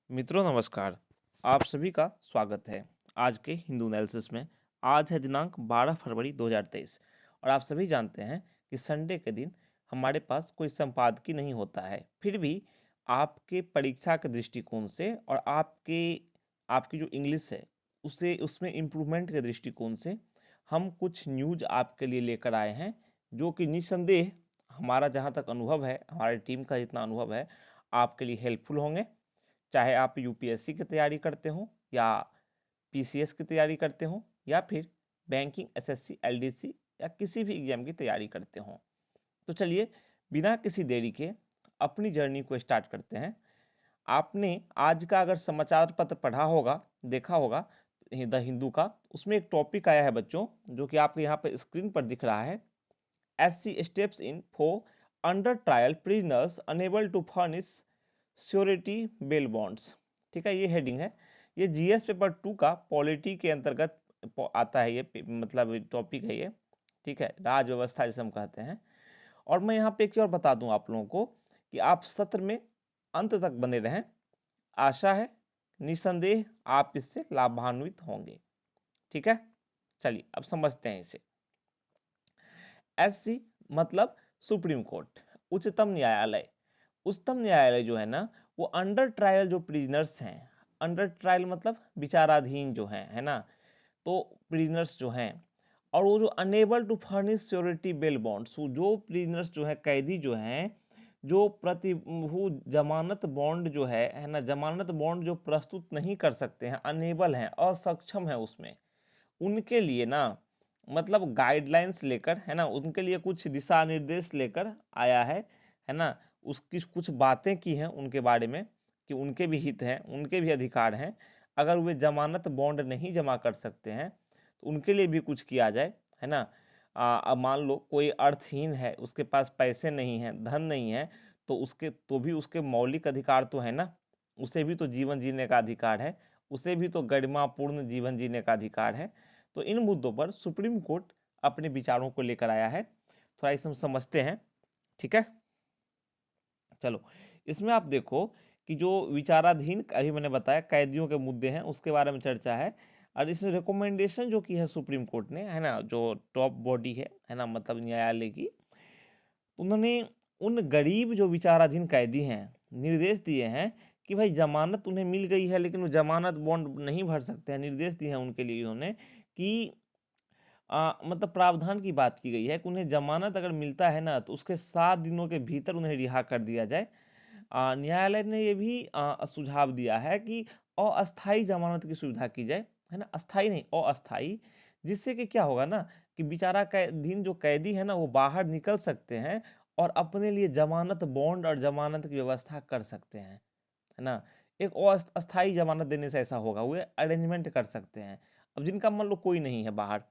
मित्रों नमस्कार। आप सभी का स्वागत है आज के हिंदू एनालिसिस में। आज है दिनांक 12 फरवरी 2023 और आप सभी जानते हैं कि संडे के दिन हमारे पास कोई संपादकीय नहीं होता है। फिर भी आपके परीक्षा के दृष्टिकोण से और आपकी जो इंग्लिश है उसे उसमें इम्प्रूवमेंट के दृष्टिकोण से हम कुछ न्यूज आपके लिए लेकर आए हैं, जो कि निस्संदेह हमारा जहाँ तक अनुभव है, हमारी टीम का जितना अनुभव है, आपके लिए हेल्पफुल होंगे। चाहे आप यूपीएससी की तैयारी करते हो या पीसीएस की तैयारी करते हो या फिर बैंकिंग, एसएससी, एलडीसी या किसी भी एग्जाम की तैयारी करते हो। तो चलिए बिना किसी देरी के अपनी जर्नी को स्टार्ट करते हैं। आपने आज का अगर समाचार पत्र पढ़ा होगा, देखा होगा द हिंदू का, उसमें एक टॉपिक आया है बच्चों, जो कि आपके यहाँ पे स्क्रीन पर दिख रहा है। SC steps in for under trial prisoners unable to furnish surety bail bonds. ठीक है, ये हेडिंग है। ये जीएस पेपर 2 का पॉलिटी के अंतर्गत आता है, ये मतलब टॉपिक है ये। ठीक है, राज व्यवस्था जिसे हम कहते हैं। और मैं यहाँ पे एक चीज और बता दूं आप लोगों को कि आप सत्र में अंत तक बने रहें। आशा है निसंदेह आप इससे लाभान्वित होंगे। ठीक है, चलिए अब समझते हैं इसे। SC मतलब सुप्रीम कोर्ट, उच्चतम न्यायालय। उच्चतम न्यायालय जो है ना, वो अंडर ट्रायल जो प्रिजनर्स हैं, अंडर ट्रायल मतलब विचाराधीन जो है ना, तो प्रिजनर्स जो हैं, और वो जो unable to furnish surety bail bonds, जो प्रिजनर्स जो है, कैदी जो हैं, जो प्रतिभू जमानत बॉन्ड जो है ना, जमानत बॉन्ड जो प्रस्तुत नहीं कर सकते हैं, अनेबल हैं, असक्षम है उसमें, उनके लिए ना, मतलब गाइडलाइंस लेकर, है ना, उनके लिए कुछ दिशा निर्देश लेकर आया है ना। उसकी कुछ बातें की हैं उनके बारे में कि उनके भी हित हैं, उनके भी अधिकार हैं। अगर वे जमानत बॉन्ड नहीं जमा कर सकते हैं तो उनके लिए भी कुछ किया जाए, है ना। अब मान लो कोई अर्थहीन है, उसके पास पैसे नहीं हैं, धन नहीं है, तो भी उसके मौलिक अधिकार तो है ना, उसे भी तो जीवन जीने का अधिकार है, उसे भी तो गरिमापूर्ण जीवन जीने का अधिकार है। तो इन मुद्दों पर सुप्रीम कोर्ट अपने विचारों को लेकर आया है। थोड़ा इसे हम समझते हैं। ठीक है, चलो इसमें आप देखो कि जो विचाराधीन, अभी मैंने बताया कैदियों के मुद्दे हैं, उसके बारे में चर्चा है। और इसमें रिकमेंडेशन जो की है सुप्रीम कोर्ट ने, है ना, जो टॉप बॉडी है ना, मतलब न्यायालय की, उन्होंने उन गरीब जो विचाराधीन कैदी हैं निर्देश दिए हैं कि भाई जमानत उन्हें मिल गई है लेकिन वो जमानत बॉन्ड नहीं भर सकते हैं। निर्देश दिए हैं उनके लिए उन्होंने कि मतलब प्रावधान की बात की गई है कि उन्हें जमानत अगर मिलता है ना, तो उसके 7 दिनों के भीतर उन्हें रिहा कर दिया जाए। न्यायालय ने ये भी सुझाव दिया है कि अस्थायी जमानत की सुविधा की जाए, है ना, अस्थायी नहीं, अस्थायी, जिससे कि क्या होगा ना कि बेचारा कैदीन जो कैदी है ना, वो बाहर निकल सकते हैं और अपने लिए जमानत बॉन्ड और जमानत की व्यवस्था कर सकते हैं, है ना। एक अस्थायी जमानत देने से ऐसा होगा, वो अरेंजमेंट कर सकते हैं। अब जिनका मान लो कोई नहीं है बाहर,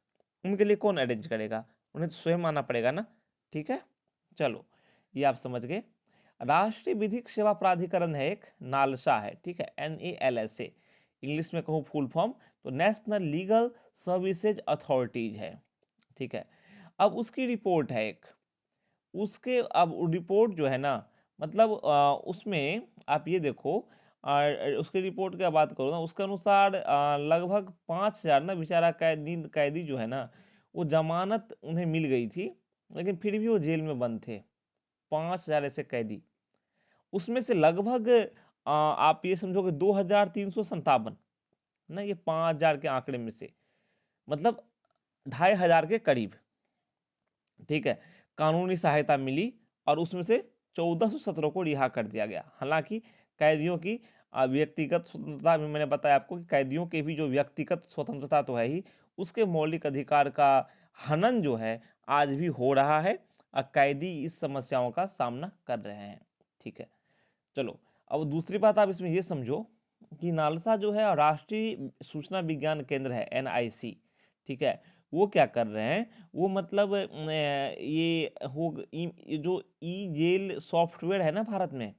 उनके लिए कौन अरेंज करेगा? उन्हें तो स्वयं आना पड़ेगा ना। ठीक है, चलो ये आप समझ गए। राष्ट्रीय विधिक सेवा प्राधिकरण है एक, नालसा है, ठीक है, NALSA, इंग्लिश में कहूँ फुल फॉर्म तो नेशनल लीगल सर्विसेज अथॉरिटीज है। ठीक है, अब उसकी रिपोर्ट है एक, उसके अब रिपोर्ट जो है ना, मतलब उसमें आप ये देखो, उसकी रिपोर्ट की बात करो ना, उसके अनुसार लगभग 5,000 ना बेचारा कैदी जो है ना, वो जमानत उन्हें मिल गई थी लेकिन फिर भी वो जेल में बंद थे। 5,000 ऐसे कैदी, उसमें से लगभग आप ये समझो कि 2,357 ना, ये 5,000 के आंकड़े में से, मतलब 2,500 के करीब, ठीक है, कानूनी सहायता मिली और उसमें से 1,417 को रिहा कर दिया गया। हालांकि कैदियों की व्यक्तिगत स्वतंत्रता भी, मैंने बताया आपको कि कैदियों के भी जो व्यक्तिगत स्वतंत्रता तो है ही, उसके मौलिक अधिकार का हनन जो है आज भी हो रहा है और कैदी इस समस्याओं का सामना कर रहे हैं। ठीक है, चलो अब दूसरी बात आप इसमें ये समझो कि नालसा जो है राष्ट्रीय सूचना विज्ञान केंद्र है, NIC, ठीक है, वो क्या कर रहे हैं, वो मतलब ये जो ई जेल सॉफ्टवेयर है ना भारत में,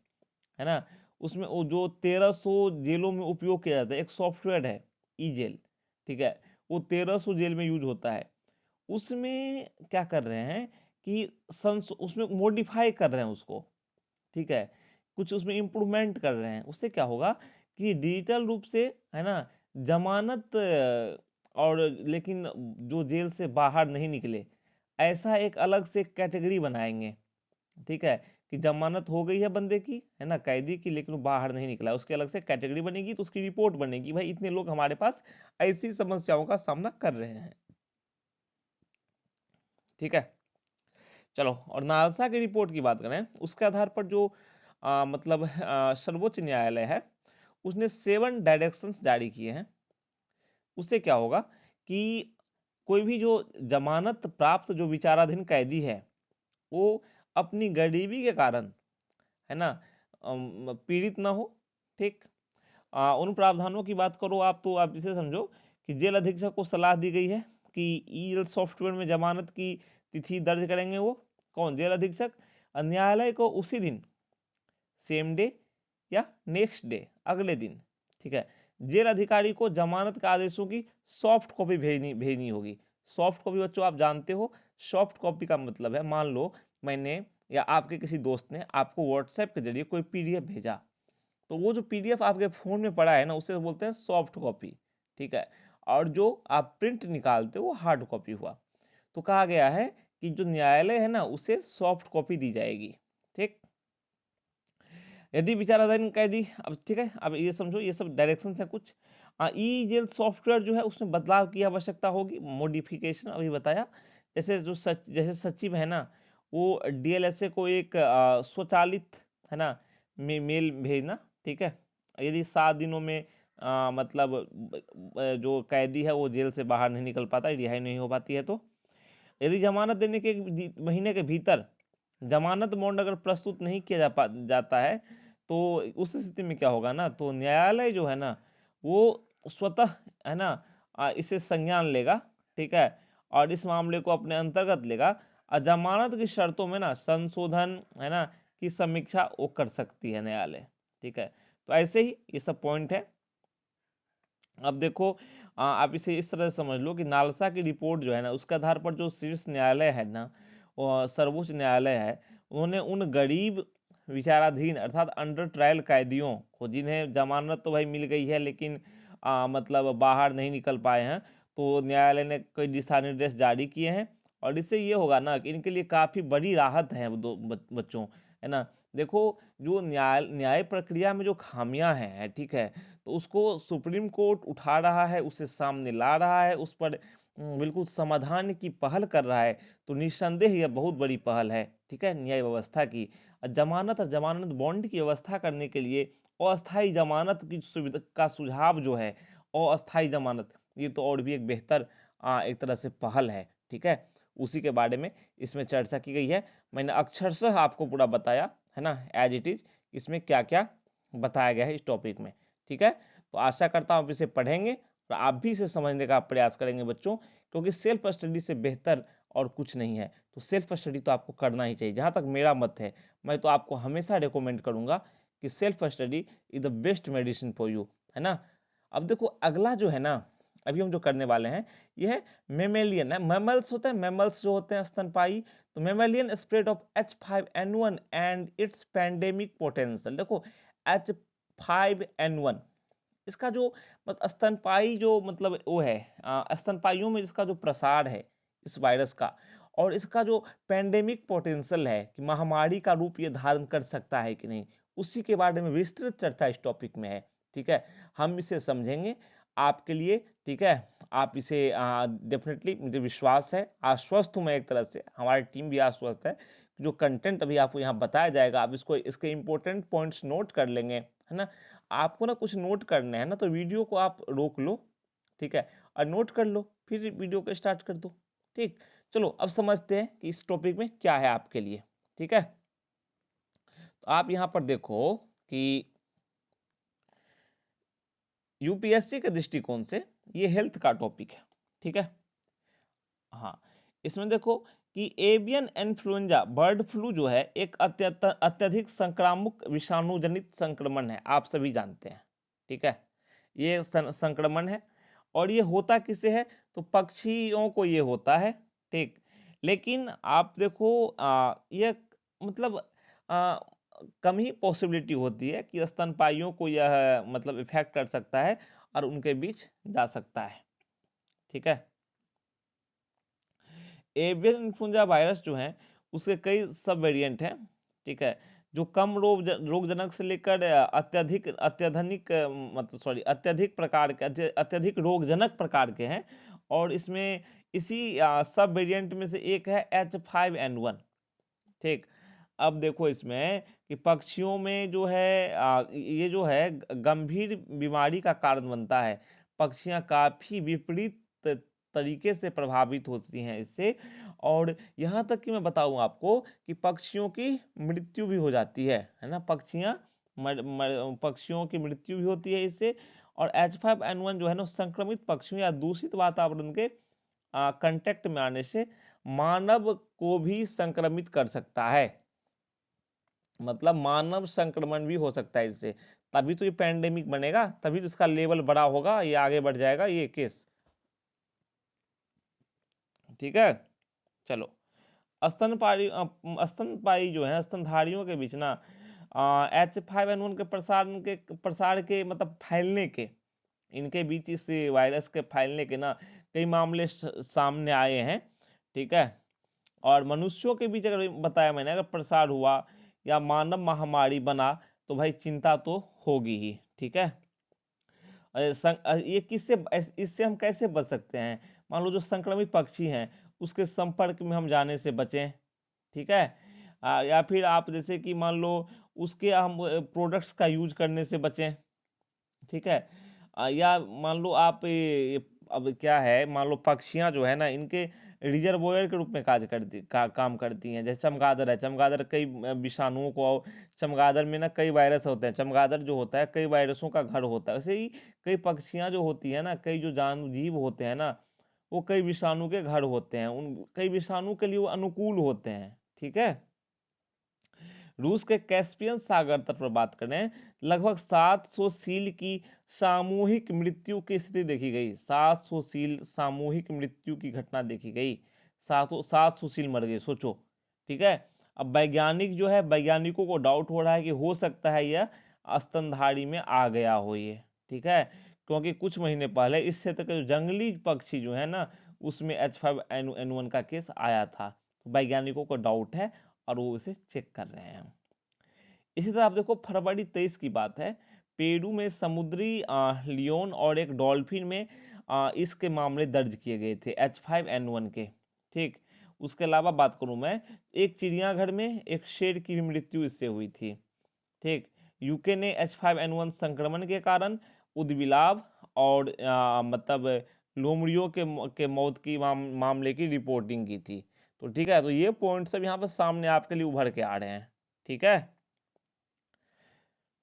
है ना, उसमें वो जो 1,300 जेलों में उपयोग किया जाता है, एक सॉफ्टवेयर है ई जेल, ठीक है, वो 1,300 जेल में यूज होता है। उसमें क्या कर रहे हैं कि उसमें मॉडिफाई कर रहे हैं उसको, ठीक है, कुछ उसमें इम्प्रूवमेंट कर रहे हैं। उससे क्या होगा कि डिजिटल रूप से, है ना, जमानत और लेकिन जो जेल से बाहर नहीं निकले, ऐसा एक अलग से कैटेगरी बनाएंगे। ठीक है, कि जमानत हो गई है बंदे की, है ना, कैदी की, लेकिन वो बाहर नहीं निकला, उसके अलग से कैटेगरी बनेगी, तो उसकी रिपोर्ट बनेगी, भाई इतने लोग हमारे पास ऐसी समस्याओं का सामना कर रहे हैं। ठीक है, चलो, और नालसा की रिपोर्ट की बात करें, उसके आधार पर जो मतलब सर्वोच्च न्यायालय है, उसने 7 डायरेक्शंस जारी किए हैं। उससे क्या होगा कि कोई भी जो जमानत प्राप्त जो विचाराधीन कैदी है, वो अपनी गरीबी के कारण, है ना, पीड़ित ना हो। ठीक, उन प्रावधानों की बात करो आप, तो आप इसे समझो कि जेल अधीक्षक को सलाह दी गई है कि ईएल सॉफ्टवेयर में जमानत की तिथि दर्ज करेंगे, वो कौन, जेल अधीक्षक। न्यायालय को उसी दिन, सेम डे या नेक्स्ट डे, अगले दिन, ठीक है, जेल अधिकारी को जमानत के आदेशों की सॉफ्ट कॉपी भेजनी भेजनी होगी। सॉफ्ट कॉपी बच्चों आप जानते हो, सॉफ्ट कॉपी का मतलब है, मान लो मैंने या आपके किसी दोस्त ने आपको व्हाट्सएप के जरिए कोई पीडीएफ भेजा, तो वो जो पीडीएफ आपके फ़ोन में पड़ा है ना, उसे बोलते हैं सॉफ्ट कॉपी। ठीक है, और जो आप प्रिंट निकालते हो वो हार्ड कॉपी हुआ। तो कहा गया है कि जो न्यायालय है ना, उसे सॉफ्ट कॉपी दी जाएगी। ठीक, यदि विचाराधीन कैदी, अब ठीक है, अब ये समझो, ये सब डायरेक्शन है कुछ। ई जेल सॉफ्टवेयर जो है उसमें बदलाव की आवश्यकता होगी, मॉडिफिकेशन अभी बताया। जैसे जो जैसे सचिव है ना, वो डीएलएसए को एक स्वचालित, है ना, मेल भेजना। ठीक है, यदि 7 दिनों में मतलब जो कैदी है वो जेल से बाहर नहीं निकल पाता, रिहाई नहीं हो पाती है, तो यदि जमानत देने के 1 महीने के भीतर जमानत बॉन्ड अगर प्रस्तुत नहीं किया जाता है, तो उस स्थिति में क्या होगा ना, तो न्यायालय जो है ना, वो स्वतः, है ना, इसे संज्ञान लेगा। ठीक है, और इस मामले को अपने अंतर्गत लेगा, और जमानत की शर्तों में ना संशोधन, है ना, की समीक्षा वो कर सकती है न्यायालय। ठीक है, तो ऐसे ही ये सब पॉइंट है। अब देखो, आप इसे इस तरह से समझ लो कि नालसा की रिपोर्ट जो है ना, उसके आधार पर जो शीर्ष न्यायालय है ना, सर्वोच्च न्यायालय है, उन्होंने उन गरीब विचाराधीन अर्थात अंडर ट्रायल कैदियों को, जिन्हें जमानत तो भाई मिल गई है लेकिन मतलब बाहर नहीं निकल पाए हैं, तो न्यायालय ने कई दिशा निर्देश जारी किए हैं, और इससे ये होगा ना कि इनके लिए काफ़ी बड़ी राहत है दो बच्चों, है ना। देखो, जो न्याय प्रक्रिया में जो खामियां हैं, ठीक है, तो उसको सुप्रीम कोर्ट उठा रहा है, उसे सामने ला रहा है, उस पर बिल्कुल समाधान की पहल कर रहा है, तो निस्संदेह यह बहुत बड़ी पहल है। ठीक है, न्याय व्यवस्था की। जमानत और जमानत बॉन्ड की व्यवस्था करने के लिए अस्थायी जमानत की सुविधा का सुझाव जो है, अस्थायी जमानत, ये तो और भी एक बेहतर एक तरह से पहल है। ठीक है, उसी के बारे में इसमें चर्चा की गई है। मैंने अक्षरशः आपको पूरा बताया, है ना, एज इट इज, इसमें क्या क्या बताया गया है इस टॉपिक में। ठीक है, तो आशा करता हूँ आप इसे पढ़ेंगे और आप भी इसे समझने का प्रयास करेंगे बच्चों, क्योंकि सेल्फ स्टडी से बेहतर और कुछ नहीं है। तो सेल्फ स्टडी तो आपको करना ही चाहिए, जहाँ तक मेरा मत है, मैं तो आपको हमेशा रिकमेंड करूँगा कि self study is the best medicine for you, है ना। अब देखो, अगला जो है ना, अभी हम जो करने वाले हैं, यह है मेमेलियन है। मैमल्स होते हैं, मैमल्स जो होते हैं स्तनपाई, तो mammalian spread of H5N1 and it's pandemic potential. देखो, H5N1, इसका जो स्तनपाई जो मतलब वो है, स्तनपाइयों में इसका जो प्रसार है इस वायरस का, और इसका जो पैंडेमिक पोटेंशियल है कि महामारी का रूप ये धारण कर सकता है कि नहीं, उसी के बारे में विस्तृत चर्चा इस टॉपिक में है। ठीक है, हम इसे समझेंगे आपके लिए। ठीक है, आप इसे डेफिनेटली, मुझे विश्वास है, आश्वस्त हूँ मैं, एक तरह से हमारी टीम भी आश्वस्त है, जो कंटेंट अभी आपको यहाँ बताया जाएगा, आप इसको, इसके इंपॉर्टेंट पॉइंट्स नोट कर लेंगे, है ना। आपको ना कुछ नोट करने हैं ना, तो वीडियो को आप रोक लो, ठीक है, और नोट कर लो, फिर वीडियो को स्टार्ट कर दो। ठीक, चलो अब समझते हैं कि इस टॉपिक में क्या है आपके लिए। ठीक है, तो आप यहाँ पर देखो कि यूपीएससी के दृष्टिकोण से ये हेल्थ का टॉपिक है। ठीक है, हाँ, इसमें देखो कि एवियन इन्फ्लुएंजा बर्ड फ्लू जो है एक अत्यधिक संक्रामक विषाणु जनित संक्रमण है, आप सभी जानते हैं। ठीक है, ये संक्रमण है, और ये होता किसे है, तो पक्षियों को ये होता है। ठीक, लेकिन आप देखो ये मतलब कम ही पॉसिबिलिटी होती है कि स्तनपाइयों को यह मतलब इफेक्ट कर सकता है और उनके बीच जा सकता है। ठीक है। एवियन इन्फ्लुएंजा वायरस जो है उसके कई सब वेरिएंट हैं। ठीक है, जो कम रोगजनक से लेकर अत्यधिक प्रकार के अत्यधिक रोगजनक प्रकार के हैं। और इसमें इसी सब वेरिएंट में से एक है H5N1। ठीक, अब देखो इसमें कि पक्षियों में जो है ये जो है गंभीर बीमारी का कारण बनता है। पक्षियां काफी विपरीत तरीके से प्रभावित होती हैं इससे। और यहाँ तक कि मैं बताऊं आपको कि पक्षियों की मृत्यु भी हो जाती है ना। पक्षियों की मृत्यु भी होती है इससे। और H5N1 जो है ना संक्रमित पक्षियों या दूषित वातावरण के कांटेक्ट में आने से मानव को भी संक्रमित कर सकता है। मतलब मानव संक्रमण भी हो सकता है इससे। तभी तो ये पैंडेमिक बनेगा, तभी तो इसका लेवल बड़ा होगा, ये आगे बढ़ जाएगा ये केस। ठीक है, चलो। स्तनपाई जो है स्तनधारियों के बीच ना H5N1 के प्रसार के मतलब फैलने के, इनके बीच इस वायरस के फैलने के ना कई मामले सामने आए हैं। ठीक है, और मनुष्यों के बीच अगर बताया मैंने अगर प्रसार हुआ या मानव महामारी बना तो भाई चिंता तो होगी ही। ठीक है, ये इससे हम कैसे बच सकते हैं? मान लो जो संक्रमित पक्षी हैं उसके संपर्क में हम जाने से बचें। ठीक है, या फिर आप जैसे कि मान लो उसके हम प्रोडक्ट्स का यूज करने से बचें। ठीक है, या मान लो आप अब क्या है, मान लो पक्षियां जो है ना इनके रिजर्वोयर के रूप में काम करती हैं। जैसे चमगादड़ है, चमगादड़ कई विषाणुओं को, चमगादड़ में ना कई वायरस होते हैं। चमगादड़ जो होता है कई वायरसों का घर होता है। वैसे ही कई पक्षियां जो होती है ना, कई जो जीव होते हैं ना, वो कई विषाणु के घर होते हैं। उन कई विषाणु के लिए वो अनुकूल होते हैं। ठीक है, रूस के कैस्पियन सागर तट पर बात करें, लगभग 700 सील की सामूहिक मृत्यु की स्थिति देखी गई। 700 सील सामूहिक मृत्यु की घटना देखी गई। 700 सील मर गए, सोचो। ठीक है, अब वैज्ञानिकों को डाउट हो रहा है कि हो सकता है यह स्तनधारी में आ गया हो ये। ठीक है, क्योंकि कुछ महीने पहले इस क्षेत्र के जो जंगली पक्षी जो है ना उसमें H5N1 का केस आया था। वैज्ञानिकों को डाउट है और वो उसे चेक कर रहे हैं। इसी तरह आप देखो फरवरी 23 की बात है, पेरू में समुद्री लियोन और एक डॉल्फिन में इसके मामले दर्ज किए गए थे H5N1 के। ठीक, उसके अलावा बात करूं मैं, एक चिड़ियाघर में एक शेर की भी मृत्यु इससे हुई थी। ठीक, यूके ने H5N1 संक्रमण के कारण उद्विलाभ और मतलब लोमड़ियों के मौत की मामले की रिपोर्टिंग की थी। तो ठीक है, तो ये पॉइंट सब यहाँ पर सामने आपके लिए उभर के आ रहे हैं। ठीक है,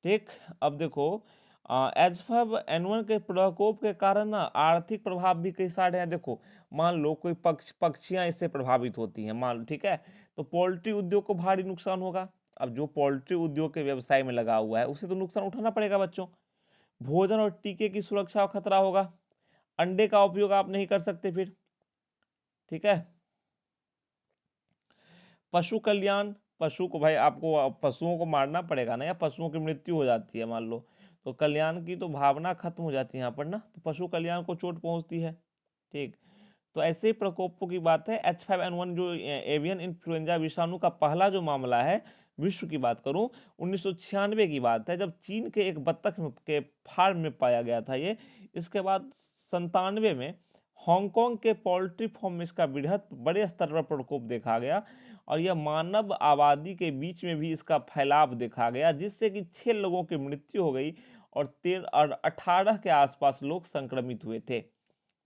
ठीक, अब देखो H5N1 के प्रकोप के कारण ना आर्थिक प्रभाव भी कई सारे हैं। देखो, मान लो कोई पक्षियां इससे प्रभावित होती हैं, मान लो। ठीक है, तो पोल्ट्री उद्योग को भारी नुकसान होगा। अब जो पोल्ट्री उद्योग के व्यवसाय में लगा हुआ है उसे तो नुकसान उठाना पड़ेगा बच्चों। भोजन और टीके की सुरक्षा का खतरा होगा। अंडे का उपयोग आप नहीं कर सकते फिर। ठीक है, पशु कल्याण, पशु को भाई आपको पशुओं को मारना पड़ेगा ना, या पशुओं की मृत्यु हो जाती है मान लो, तो कल्याण की तो भावना खत्म हो जाती है यहाँ पर ना, तो पशु कल्याण को चोट पहुंचती है। ठीक, तो ऐसे ही प्रकोपों की बात है। H5N1 जो एवियन इन्फ्लुएंजा विषाणु का पहला जो मामला है विश्व की बात करूं, 1996 की बात है, जब चीन के एक बत्तख के फार्म में पाया गया था ये। इसके बाद 97 में हांगकांग के पोल्ट्री फार्म में इसका बड़े स्तर पर प्रकोप देखा गया। और यह मानव आबादी के बीच में भी इसका फैलाव देखा गया, जिससे कि 6 लोगों की मृत्यु हो गई और 18 के आसपास लोग संक्रमित हुए थे।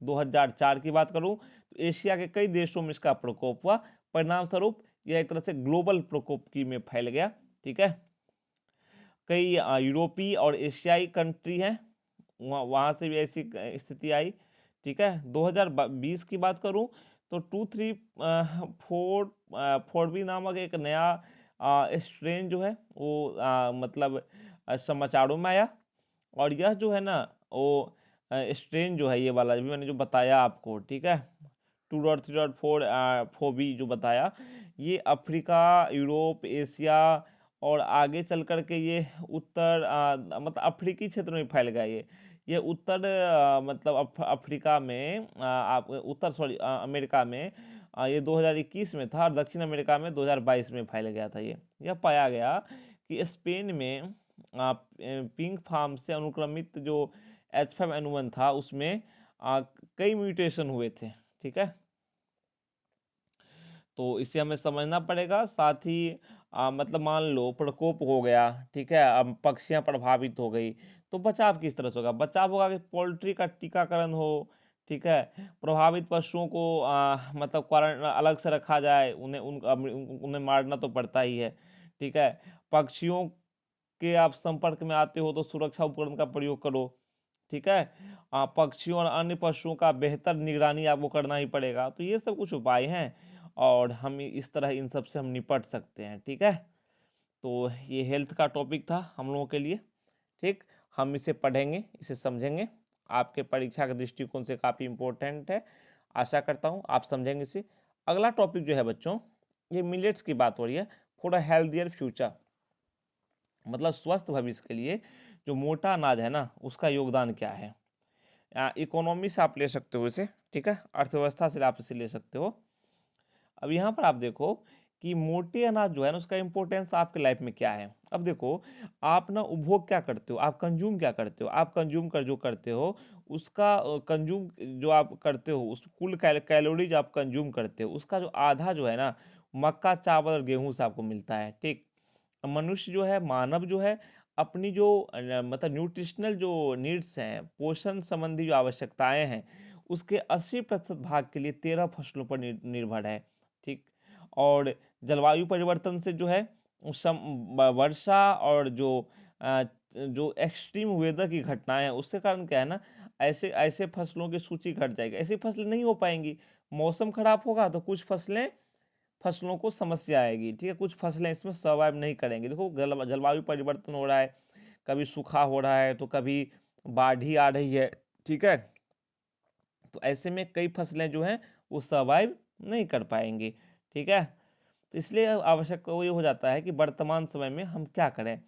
2004 की बात करूं तो एशिया के कई देशों में इसका प्रकोप हुआ। परिणाम स्वरूप यह एक तरह से ग्लोबल प्रकोप की में फैल गया। ठीक है, कई यूरोपीय और एशियाई कंट्री हैं, वहां से भी ऐसी स्थिति आई। ठीक है, 2020 की बात करूं तो 2344 नामक एक नया स्ट्रेन जो है वो मतलब समाचारों में आया। और यह जो है ना वो स्ट्रेन जो है ये वाला भी मैंने जो बताया आपको, ठीक है, 2.3.4 4B जो बताया, ये अफ्रीका, यूरोप, एशिया और आगे चल कर के ये उत्तर मतलब अफ्रीकी क्षेत्र में फैल गया ये उत्तर मतलब अफ्रीका में आप उत्तर सॉरी अमेरिका में ये 2021 में था और दक्षिण अमेरिका में 2022 में फैल गया था। ये यह पाया गया कि स्पेन में पिंक फार्म से अनुक्रमित जो H5N1 था उसमें कई म्यूटेशन हुए थे। ठीक है, तो इसे हमें समझना पड़ेगा। साथ ही मतलब मान लो प्रकोप हो गया, ठीक है, अब पक्षियां प्रभावित हो गई, तो बचाव किस तरह से होगा? बचाव होगा कि पोल्ट्री का टीकाकरण हो, ठीक है, प्रभावित पशुओं को मतलब क्वारंटाइन अलग से रखा जाए, उन्हें मारना तो पड़ता ही है, ठीक है। पक्षियों के आप संपर्क में आते हो तो सुरक्षा उपकरण का प्रयोग करो, ठीक है। पक्षियों और अन्य पशुओं का बेहतर निगरानी आपको करना ही पड़ेगा। तो ये सब कुछ उपाय हैं और हम इस तरह इन सब से हम निपट सकते हैं, ठीक है। तो ये हेल्थ का टॉपिक था हम लोगों के लिए, ठीक। हम इसे पढ़ेंगे, इसे समझेंगे, आपके परीक्षा के दृष्टिकोण से काफ़ी इम्पोर्टेंट है। आशा करता हूँ आप समझेंगे इसे। अगला टॉपिक जो है बच्चों, ये मिलेट्स की बात हो रही है। फॉर अ हेल्थियर फ्यूचर, मतलब स्वस्थ भविष्य के लिए जो मोटा अनाज है ना, उसका योगदान क्या है। इकोनॉमी से आप ले सकते हो इसे, ठीक है, अर्थव्यवस्था से आप इसे ले सकते हो। अब यहाँ पर आप देखो कि मोटे अनाज जो है ना, उसका इंपॉर्टेंस आपके लाइफ में क्या है। अब देखो, आप ना उपभोग क्या करते हो, आप कंज्यूम क्या करते हो, आप कंज्यूम कर जो करते हो उसका कंज्यूम जो आप करते हो, उस कुल कैलोरीज आप कंज्यूम करते हो, उसका जो आधा जो है ना, मक्का चावल और गेहूं से आपको मिलता है, ठीक। मनुष्य जो है, मानव जो है, अपनी जो मतलब न्यूट्रिशनल जो नीड्स हैं, पोषण संबंधी जो आवश्यकताएं हैं, उसके 80% भाग के लिए 13 फसलों पर निर्भर है, ठीक। और जलवायु परिवर्तन से जो है वर्षा और जो एक्सट्रीम वेदर की घटनाएं हैं, उसके कारण क्या है ना, ऐसे ऐसे फसलों की सूची घट जाएगी, ऐसी फसलें नहीं हो पाएंगी। मौसम खराब होगा तो कुछ फसलों को समस्या आएगी, ठीक है, कुछ फसलें इसमें सर्वाइव नहीं करेंगी। देखो जलवायु परिवर्तन हो रहा है, कभी सूखा हो रहा है तो कभी बाढ़ ही आ रही है, ठीक है। तो ऐसे में कई फसलें जो हैं वो सर्वाइव नहीं कर पाएंगी, ठीक है। तो इसलिए आवश्यक ये हो जाता है कि वर्तमान समय में हम क्या करें।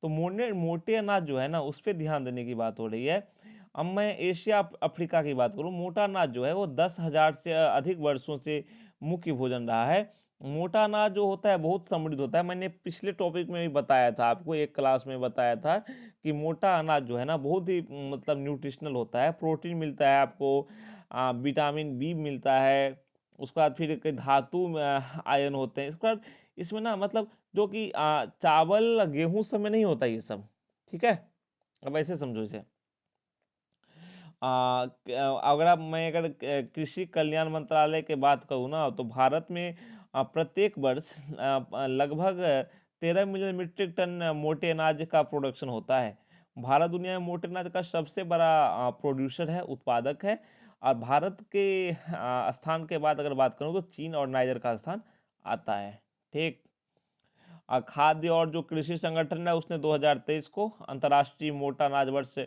तो मोटे अनाज जो है ना, उस पर ध्यान देने की बात हो रही है। अब मैं एशिया अफ्रीका की बात करूँ, मोटा अनाज जो है वो 10,000 से अधिक वर्षों से मुख्य भोजन रहा है। मोटा अनाज जो होता है बहुत समृद्ध होता है। मैंने पिछले टॉपिक में भी बताया था आपको, एक क्लास में बताया था कि मोटा अनाज जो है ना बहुत ही मतलब न्यूट्रिशनल होता है, प्रोटीन मिलता है आपको, विटामिन बी मिलता है, उसके बाद फिर कई धातु आयन होते हैं। इसके बाद इसमें ना मतलब जो कि चावल गेहूं सब में नहीं होता ये सब, ठीक है। अब ऐसे समझो इसे, अगर कृषि कल्याण मंत्रालय के बात करूँ ना, तो भारत में प्रत्येक वर्ष लगभग 13 मिलियन मीट्रिक टन मोटे अनाज का प्रोडक्शन होता है। भारत दुनिया में मोटे अनाज का सबसे बड़ा प्रोड्यूसर है, उत्पादक है। और भारत के स्थान के बाद अगर बात करूँ तो चीन और नाइजर का स्थान आता है, ठीक। खाद्य और जो कृषि संगठन है उसने 2023 को अंतर्राष्ट्रीय मोटा अनाज वर्ष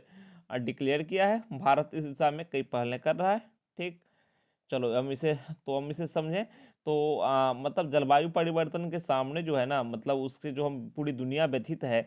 डिक्लेयर किया है। भारत इस दिशा में कई पहलें कर रहा है, ठीक। चलो हम इसे समझें तो मतलब जलवायु परिवर्तन के सामने जो है ना, मतलब उससे जो हम पूरी दुनिया व्यथित है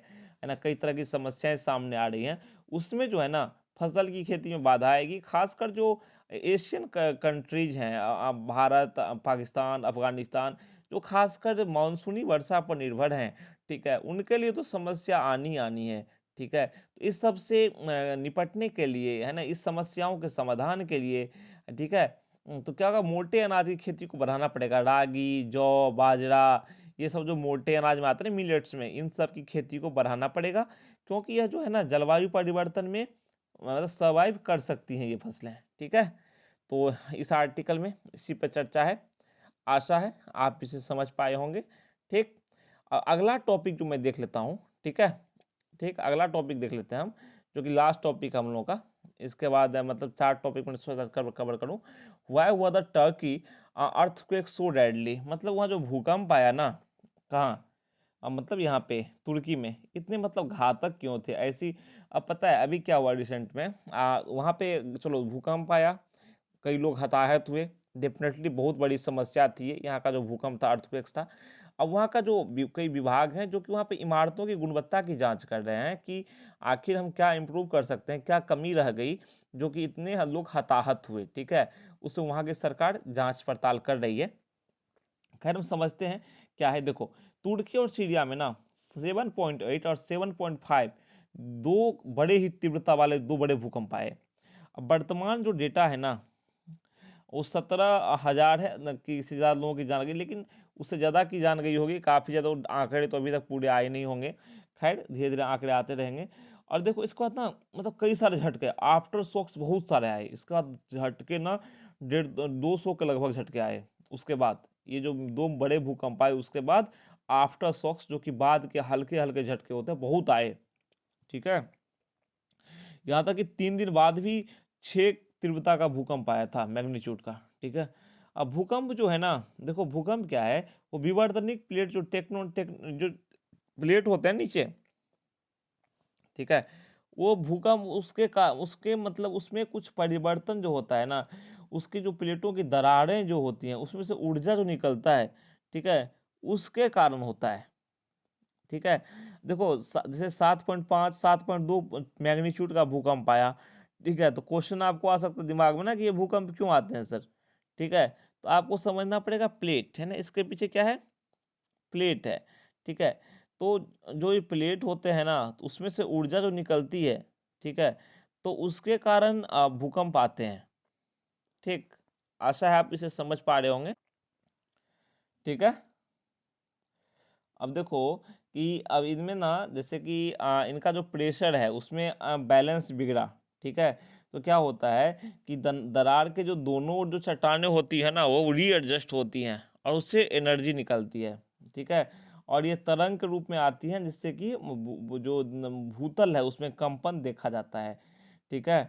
ना, कई तरह की समस्याएं सामने आ रही हैं। उसमें जो है ना फसल की खेती में बाधा आएगी, खासकर जो एशियन कंट्रीज हैं, भारत, पाकिस्तान, अफगानिस्तान, जो खासकर मानसूनी वर्षा पर निर्भर हैं, ठीक है, उनके लिए तो समस्या आनी आनी है, ठीक है। तो इस सब से निपटने के लिए है ना, इस समस्याओं के समाधान के लिए, ठीक है, तो क्या होगा, मोटे अनाज की खेती को बढ़ाना पड़ेगा। रागी, जौ, बाजरा, ये सब जो मोटे अनाज में आते हैं मिलेट्स में, इन सब की खेती को बढ़ाना पड़ेगा, क्योंकि यह जो है ना जलवायु परिवर्तन में मतलब सर्वाइव कर सकती हैं ये फसलें, ठीक है। तो इस आर्टिकल में इसी पर चर्चा है। आशा है आप इसे समझ पाए होंगे, ठीक। अगला टॉपिक जो मैं देख लेता हूँ, ठीक है, ठीक, अगला टॉपिक देख लेते हैं हम, जो कि लास्ट टॉपिक हम लोगों का। इसके बाद मतलब 4 टॉपिक में कवर करूँ। वाई हुआ the Turkey earthquake so deadly, मतलब वहाँ जो भूकंप आया ना, कहाँ, मतलब यहाँ पे तुर्की में, इतने मतलब घातक क्यों थे ऐसी। अब पता है अभी क्या हुआ रिसेंट में, वहाँ पे चलो भूकंप आया, कई लोग हताहत हुए, डेफिनेटली बहुत बड़ी समस्या थी यहाँ का जो भूकंप था, अर्थक्वेक्स था। अब वहाँ का जो कई विभाग हैं जो कि वहाँ पे इमारतों की गुणवत्ता की जांच कर रहे हैं कि आखिर हम क्या इम्प्रूव कर सकते हैं, क्या कमी रह गई जो कि इतने लोग हताहत हुए। ठीक है, उससे वहाँ की सरकार जांच पड़ताल कर रही है। खैर हम समझते हैं क्या है। देखो, तुर्की और सीरिया में ना 7.8 और 7.5 दो बड़े ही तीव्रता वाले दो बड़े भूकंप आए। अब वर्तमान जो डेटा है ना वो 17,000 है न, कि इससे ज़्यादा लोगों की जान गई, लेकिन उससे ज़्यादा की जान गई होगी, काफ़ी ज़्यादा आंकड़े तो अभी तक पूरे आए नहीं होंगे। खैर धीरे धीरे आंकड़े आते रहेंगे। और देखो इसके बाद ना मतलब कई सारे झटके, आफ्टर शॉक्स बहुत सारे आए। इसके बाद झटके ना 150-200 के लगभग झटके आए। उसके बाद ये जो दो बड़े भूकंप आए उसके बाद आफ्टर शॉक्स जो कि बाद के हल्के हल्के झटके होते हैं बहुत आए। ठीक है, यहाँ तक कि 3 दिन बाद भी 6 तीव्रता का भूकंप आया था मैग्नीट्यूड का। ठीक है, अब भूकंप जो है ना, देखो भूकंप क्या है, वो विवर्तनिक प्लेट जो जो प्लेट होते हैं नीचे, ठीक है, वो भूकंप उसके मतलब उसमें कुछ परिवर्तन जो होता है ना, उसकी जो प्लेटों की दरारें जो होती हैं उसमें से ऊर्जा जो निकलता है, ठीक है, उसके कारण होता है। ठीक है, देखो जैसे 7.5 7.2 मैग्नीट्यूड का भूकंप आया। ठीक है, तो क्वेश्चन आपको आ सकता है दिमाग में ना कि ये भूकंप क्यों आते हैं सर। ठीक है, तो आपको समझना पड़ेगा प्लेट है ना, इसके पीछे क्या है, प्लेट है। ठीक है, तो जो ये प्लेट होते हैं ना तो उसमें से ऊर्जा जो निकलती है, ठीक है, तो उसके कारण भूकंप आते हैं। ठीक, आशा है आप इसे समझ पा रहे होंगे। ठीक है, अब देखो कि अब इनमें ना जैसे कि इनका जो प्रेशर है उसमें बैलेंस बिगड़ा। ठीक है, तो क्या होता है कि दरार के जो दोनों जो चट्टानें होती है ना वो रीएडजस्ट होती हैं और उससे एनर्जी निकलती है। ठीक है, और ये तरंग के रूप में आती हैं जिससे कि जो भूतल है उसमें कंपन देखा जाता है। ठीक है,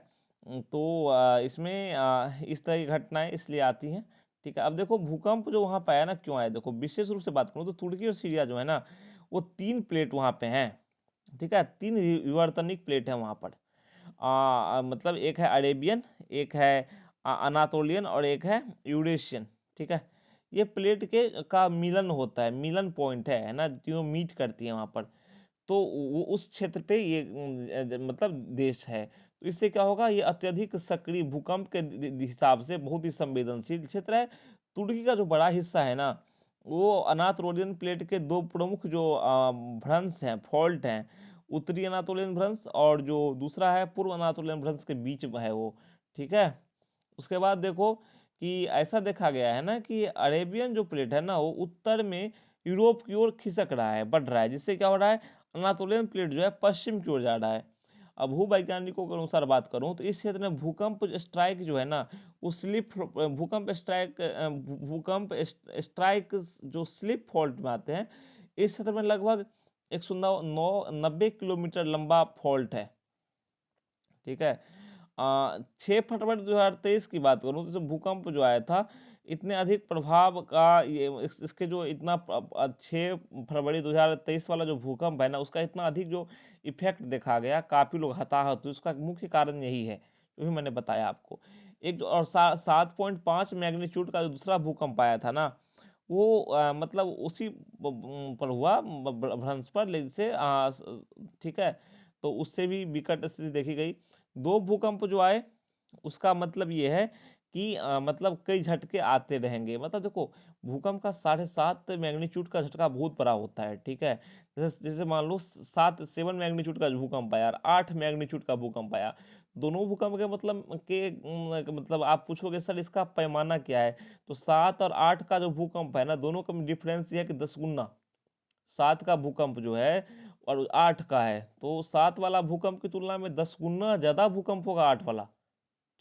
तो इसमें इस तरह की घटनाएं इसलिए आती हैं। ठीक है, अब देखो भूकंप जो वहां पे आया ना क्यों आया, देखो विशेष रूप से बात करूं तो तुर्की और सीरिया जो है ना वो 3 प्लेट वहां पे हैं। ठीक है, 3 विवर्तनिक प्लेट है वहां पर। मतलब एक है अरेबियन, एक है अनातोलियन और एक है यूरेशियन। ठीक है, ये प्लेट के का मिलन होता है, मिलन पॉइंट है ना, तीनों मीट करती है वहां पर। तो वो उस क्षेत्र पे ये मतलब देश है। तो इससे क्या होगा, ये अत्यधिक सक्रिय भूकंप के हिसाब से बहुत ही संवेदनशील क्षेत्र है। तुर्की का जो बड़ा हिस्सा है ना वो अनातोलियन प्लेट के दो प्रमुख जो भ्रंश हैं, फॉल्ट हैं, उत्तरी अनातोलियन भ्रंश और जो दूसरा है पूर्व अनातोलियन भ्रंश के बीच में है वो। ठीक है, उसके बाद देखो कि ऐसा देखा गया है ना कि अरेबियन जो प्लेट है ना वो उत्तर में यूरोप की ओर खिसक रहा है, बढ़ रहा है, जिससे क्या हो रहा है, अनातोलियन प्लेट जो है पश्चिम की ओर जा रहा है। अब भूवैज्ञानिकों के अनुसार बात करूं तो इस क्षेत्र में भूकंप स्ट्राइक जो है ना वो स्लिप भूकंप स्ट्राइक जो स्लिप फॉल्ट में आते हैं, इस क्षेत्र में लगभग 190 किलोमीटर लंबा फॉल्ट है। ठीक है, 6 फरवरी 2023 की बात करूं तो जब भूकंप जो आया था इतने अधिक प्रभाव का ये इसके जो इतना 6 फरवरी 2023 वाला जो भूकंप है ना उसका इतना अधिक जो इफेक्ट देखा गया, काफ़ी लोग हताहत हुए, उसका मुख्य कारण यही है जो भी मैंने बताया आपको। एक जो और 7.5 मैग्नीट्यूड का जो दूसरा भूकंप आया था ना वो मतलब उसी पर हुआ भ्रंश पर, लेकिन से ठीक है, तो उससे भी विकट स्थिति देखी गई। दो भूकंप जो आए उसका मतलब ये है कि मतलब कई झटके आते रहेंगे। मतलब देखो भूकंप का 7.5 मैग्नीट्यूड का झटका बहुत बड़ा होता है। ठीक है, जैसे जैसे मान लो 7 मैग्नीट्यूड का भूकंप आया और 8 मैग्नीट्यूड का भूकंप आया, दोनों भूकंप के मतलब आप पूछोगे सर इसका पैमाना क्या है, तो 7 और 8 का जो भूकंप है ना दोनों का डिफरेंस ये है कि 10 गुना। 7 का भूकंप जो है और 8 का है, तो 7 वाला भूकंप की तुलना में 10 गुना ज्यादा भूकंप होगा 8 वाला।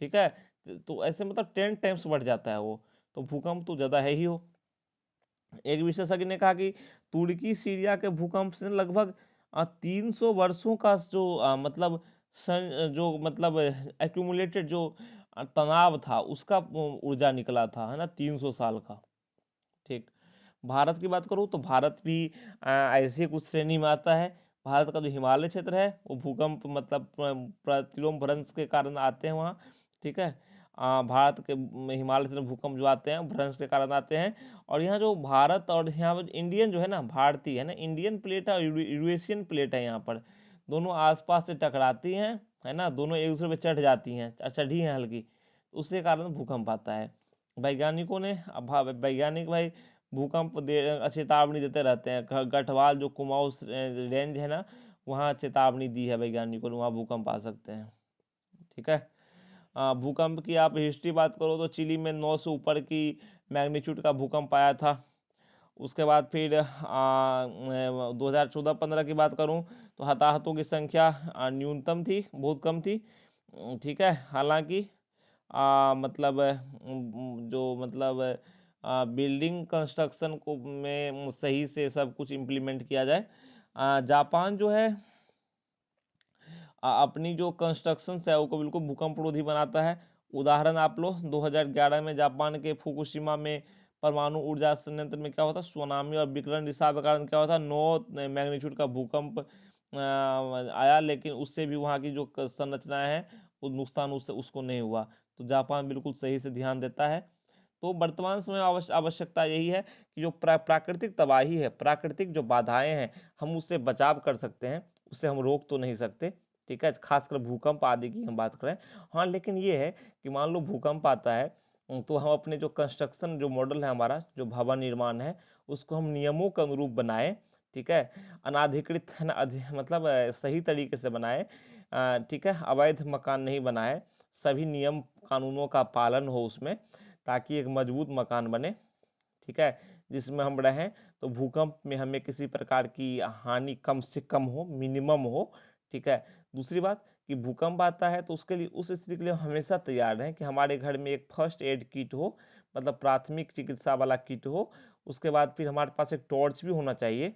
ठीक है, तो ऐसे मतलब 10 टाइम्स बढ़ जाता है वो, तो भूकंप तो ज्यादा है ही हो। एक विशेषज्ञ ने कहा कि तुर्की सीरिया के भूकंप से लगभग 300 वर्षों का जो मतलब जो मतलब एक्यूमुलेटेड जो तनाव था उसका ऊर्जा निकला था, है ना, 300 साल का। ठीक, भारत की बात करूँ तो भारत भी ऐसे कुछ श्रेणी में आता है। भारत का जो हिमालय क्षेत्र है वो भूकंप मतलब प्रतिलोम भ्रंश के कारण आते हैं वहाँ। ठीक है, भारत के हिमालय से भूकंप जो आते हैं भ्रंश के कारण आते हैं। और यहाँ जो भारत और यहाँ पर इंडियन जो है ना, भारतीय है ना, इंडियन प्लेट और यूरेशियन प्लेट है, यहाँ पर दोनों आसपास से टकराती हैं, है ना, दोनों एक दूसरे पे चढ़ जाती हैं, चढ़ी हैं हल्की, उसके कारण भूकंप आता है। वैज्ञानिकों ने वैज्ञानिक भाई भूकंप चेतावनी देते रहते हैं। गढ़वाल जो कुमाऊं रेंज है ना, वहाँ चेतावनी दी है वैज्ञानिकों ने, वहाँ भूकंप आ सकते हैं। ठीक है। भूकंप की आप हिस्ट्री बात करो तो चिली में 9 से ऊपर की मैग्नीट्यूड का भूकंप आया था। उसके बाद फिर 2014-15 की बात करूं तो हताहतों की संख्या न्यूनतम थी, बहुत कम थी। ठीक है। हालांकि मतलब जो मतलब बिल्डिंग कंस्ट्रक्शन को में सही से सब कुछ इम्प्लीमेंट किया जाए। जापान जो है अपनी जो कंस्ट्रक्शन है वो बिल्कुल भूकंप रोधी बनाता है। उदाहरण आप लो, 2011 में जापान के फुकुशिमा में परमाणु ऊर्जा संयंत्र में क्या होता, सुनामी और विकिरण रिसाव के कारण क्या होता, 9 मैग्नीट्यूड का भूकंप आया, लेकिन उससे भी वहाँ की जो संरचनाएं हैं वो नुकसान उसको नहीं हुआ। तो जापान बिल्कुल सही से ध्यान देता है। तो वर्तमान समय आवश्यकता यही है कि जो प्राकृतिक तबाही है, प्राकृतिक जो बाधाएं हैं, हम उससे बचाव कर सकते हैं, उससे हम रोक तो नहीं सकते। ठीक है। खासकर भूकंप आदि की हम बात करें। हाँ, लेकिन ये है कि मान लो भूकंप आता है तो हम अपने जो कंस्ट्रक्शन जो मॉडल है, हमारा जो भवन निर्माण है, उसको हम नियमों के अनुरूप बनाएं। ठीक है। अनाधिकृत है ना, मतलब सही तरीके से बनाएं। ठीक है। अवैध मकान नहीं बनाए, सभी नियम कानूनों का पालन हो उसमें, ताकि एक मजबूत मकान बने। ठीक है। जिसमें हम रहें तो भूकंप में हमें किसी प्रकार की हानि कम से कम हो, मिनिमम हो। ठीक है। दूसरी बात कि भूकंप आता है तो उसके लिए, उस स्थिति के लिए हम हमेशा तैयार रहें कि हमारे घर में एक फर्स्ट एड किट हो, मतलब प्राथमिक चिकित्सा वाला किट हो। उसके बाद फिर हमारे पास एक टॉर्च भी होना चाहिए।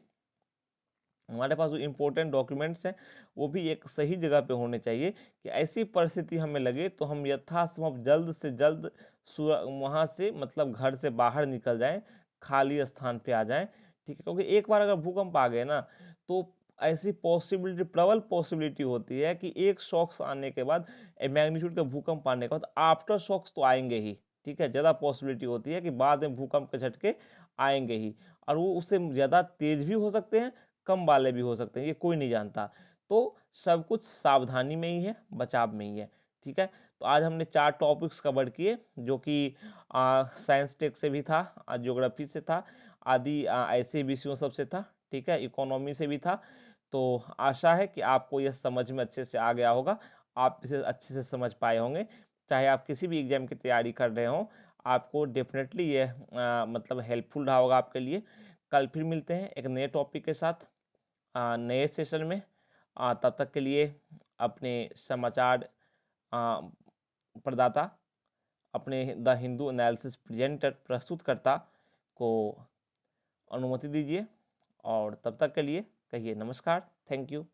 हमारे पास जो इम्पोर्टेंट डॉक्यूमेंट्स हैं वो भी एक सही जगह पे होने चाहिए कि ऐसी परिस्थिति हमें लगे तो हम यथासंभव जल्द से जल्द वहाँ से, मतलब घर से बाहर निकल जाएं, खाली स्थान पे आ जाएं। ठीक है। क्योंकि एक बार अगर भूकंप आ गए ना, तो ऐसी पॉसिबिलिटी, प्रबल पॉसिबिलिटी होती है कि एक शॉक्स आने के बाद, मैग्नीट्यूड का भूकंप आने के बाद आफ्टर शॉक्स तो आएंगे ही। ठीक है। ज़्यादा पॉसिबिलिटी होती है कि बाद में भूकंप के झटके आएंगे ही, और वो उससे ज़्यादा तेज भी हो सकते हैं, कम वाले भी हो सकते हैं, ये कोई नहीं जानता। तो सब कुछ सावधानी में ही है, बचाव में ही है। ठीक है। तो आज हमने 4 टॉपिक्स कवर किए, जो कि साइंस टेक से भी था, ज्योग्राफी से था, आदि ऐसे विषयों सबसे था। ठीक है। इकोनॉमी से भी था। तो आशा है कि आपको यह समझ में अच्छे से आ गया होगा, आप इसे अच्छे से समझ पाए होंगे। चाहे आप किसी भी एग्जाम की तैयारी कर रहे हों, आपको डेफिनेटली ये मतलब हेल्पफुल रहा होगा आपके लिए। कल फिर मिलते हैं एक नए टॉपिक के साथ नए सेशन में। तब तक के लिए अपने समाचार प्रदाता, अपने द हिंदू एनालिसिस प्रेजेंटर प्रस्तुतकर्ता को अनुमति दीजिए, और तब तक के लिए कहिए नमस्कार, थैंक यू।